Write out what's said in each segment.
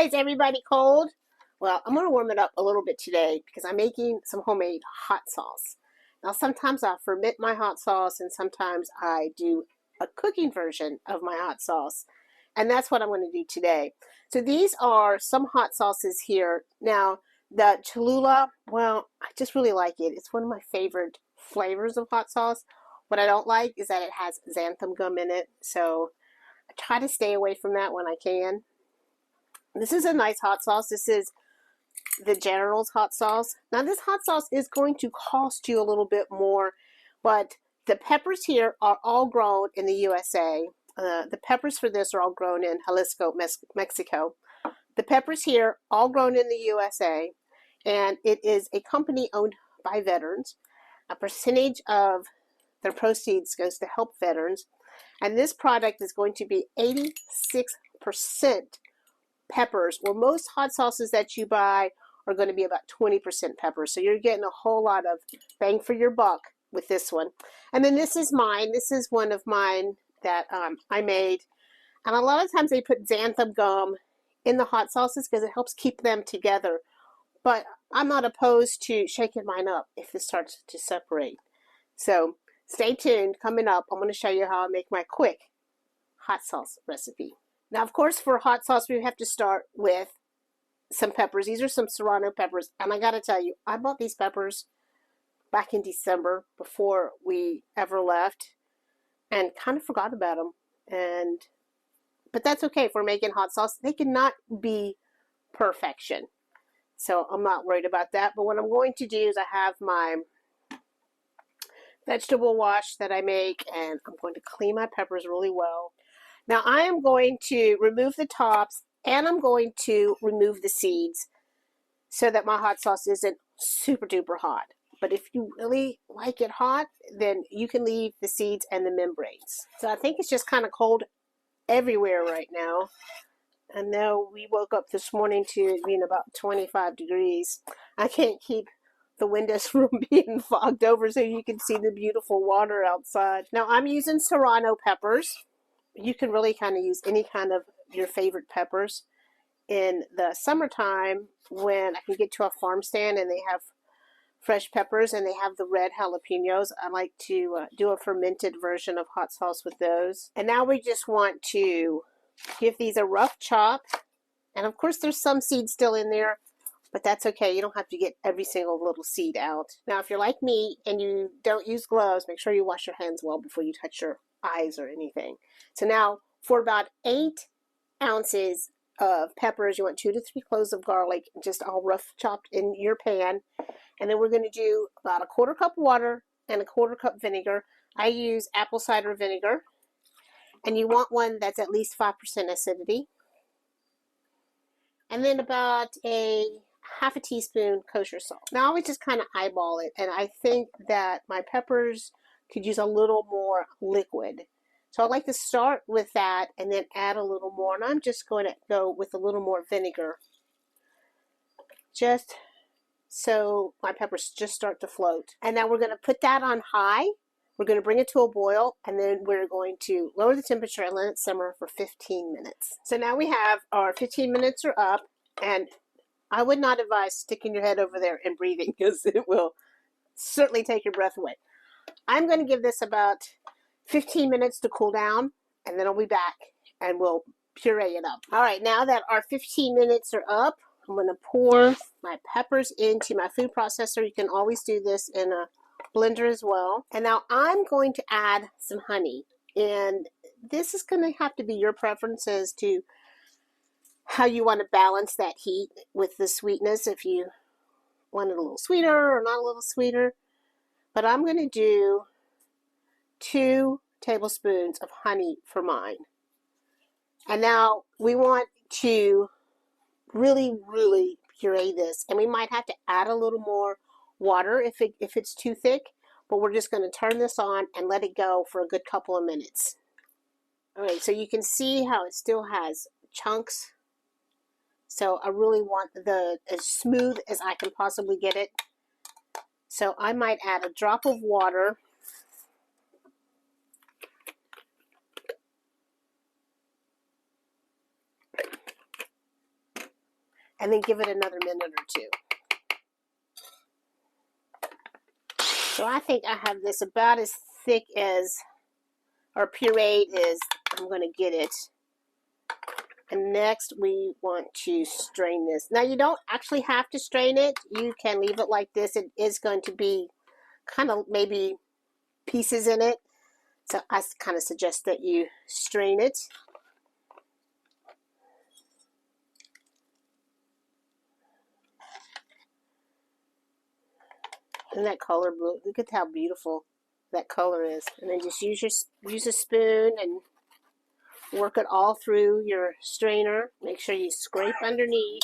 Hi, is everybody cold? Well, I'm going to warm it up a little bit today because I'm making some homemade hot sauce. Now, sometimes I ferment my hot sauce and sometimes I do a cooking version of my hot sauce. And that's what I'm going to do today. So these are some hot sauces here. Now, the Cholula, well, I just really like it. It's one of my favorite flavors of hot sauce. What I don't like is that it has xanthan gum in it. So I try to stay away from that when I can. This is a nice hot sauce. This is the General's hot sauce. Now this hot sauce is going to cost you a little bit more, but the peppers here are all grown in the USA. The peppers for this are all grown in Jalisco, Mexico. The peppers here all grown in the USA, and it is a company owned by veterans. A percentage of their proceeds goes to help veterans, and this product is going to be 86% peppers, where most hot sauces that you buy are going to be about 20% peppers. So you're getting a whole lot of bang for your buck with this one. And then this is mine. This is one of mine that I made. And a lot of times they put xanthan gum in the hot sauces because it helps keep them together. But I'm not opposed to shaking mine up if this starts to separate. So stay tuned. Coming up, I'm going to show you how I make my quick hot sauce recipe. Now, of course, for hot sauce, we have to start with some peppers. These are some serrano peppers. And I got to tell you, I bought these peppers back in December before we ever left and kind of forgot about them. But that's okay if we're making hot sauce. They cannot be perfection. So I'm not worried about that. But what I'm going to do is I have my vegetable wash that I make, and I'm going to clean my peppers really well. Now I am going to remove the tops and I'm going to remove the seeds so that my hot sauce isn't super duper hot. But if you really like it hot, then you can leave the seeds and the membranes. So I think it's just kind of cold everywhere right now. And now we woke up this morning to it being about 25 degrees. I can't keep the windows from being fogged over so you can see the beautiful water outside. Now I'm using serrano peppers. You can really kind of use any kind of your favorite peppers. In the summertime, when I can get to a farm stand and they have fresh peppers and they have the red jalapenos, I like to do a fermented version of hot sauce with those. And now we just want to give these a rough chop. And of course there's some seeds still in there, but that's okay. You don't have to get every single little seed out. Now if you're like me and you don't use gloves, make sure you wash your hands well before you touch your eyes or anything. So now for about 8 ounces of peppers, you want 2 to 3 cloves of garlic, just all rough chopped in your pan. And then we're going to do about a 1/4 cup water and a 1/4 cup vinegar. I use apple cider vinegar, and you want one that's at least 5% acidity. And then about a 1/2 teaspoon kosher salt. Now I always just kind of eyeball it, and I think that my peppers could use a little more liquid. So I like to start with that and then add a little more. And I'm just going to go with a little more vinegar, just so my peppers just start to float. And now we're going to put that on high. We're going to bring it to a boil, and then we're going to lower the temperature and let it simmer for 15 minutes. So now we have our 15 minutes are up, and I would not advise sticking your head over there and breathing because it will certainly take your breath away. I'm going to give this about 15 minutes to cool down, and then I'll be back and we'll puree it up. All right, now that our 15 minutes are up, I'm going to pour my peppers into my food processor. You can always do this in a blender as well. And now I'm going to add some honey. And this is going to have to be your preference as to how you want to balance that heat with the sweetness, if you want it a little sweeter or not a little sweeter. But I'm going to do 2 tablespoons of honey for mine. And now we want to really puree this, and we might have to add a little more water if it's too thick, but we're just going to turn this on and let it go for a good couple of minutes. All right, so you can see how it still has chunks. So I really want as smooth as I can possibly get it. So I might add a drop of water. and then give it another minute or two. So I think I have this about as thick as, or pureed as I'm going to get it. And next we want to strain this. Now you don't actually have to strain it. You can leave it like this. It is going to be kind of maybe pieces in it. So I kind of suggest that you strain it. And that color blue, look at how beautiful that color is. And then just use a spoon and work it all through your strainer. Make sure you scrape underneath.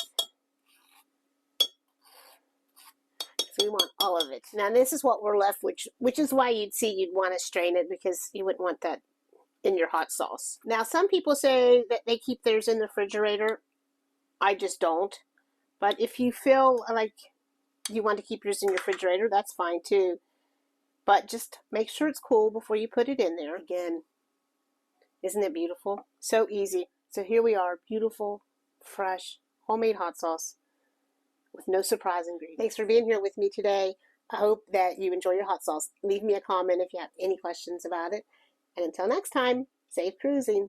So you want all of it. Now this is what we're left with, which is why you'd want to strain it, because you wouldn't want that in your hot sauce. Now some people say that they keep theirs in the refrigerator. I just don't. But if you feel like you want to keep yours in your refrigerator, that's fine too. But just make sure it's cool before you put it in there. Again, isn't it beautiful? So easy. So here we are, beautiful, fresh, homemade hot sauce with no surprise ingredients. Thanks for being here with me today. I hope that you enjoy your hot sauce. Leave me a comment if you have any questions about it. And until next time, safe cruising.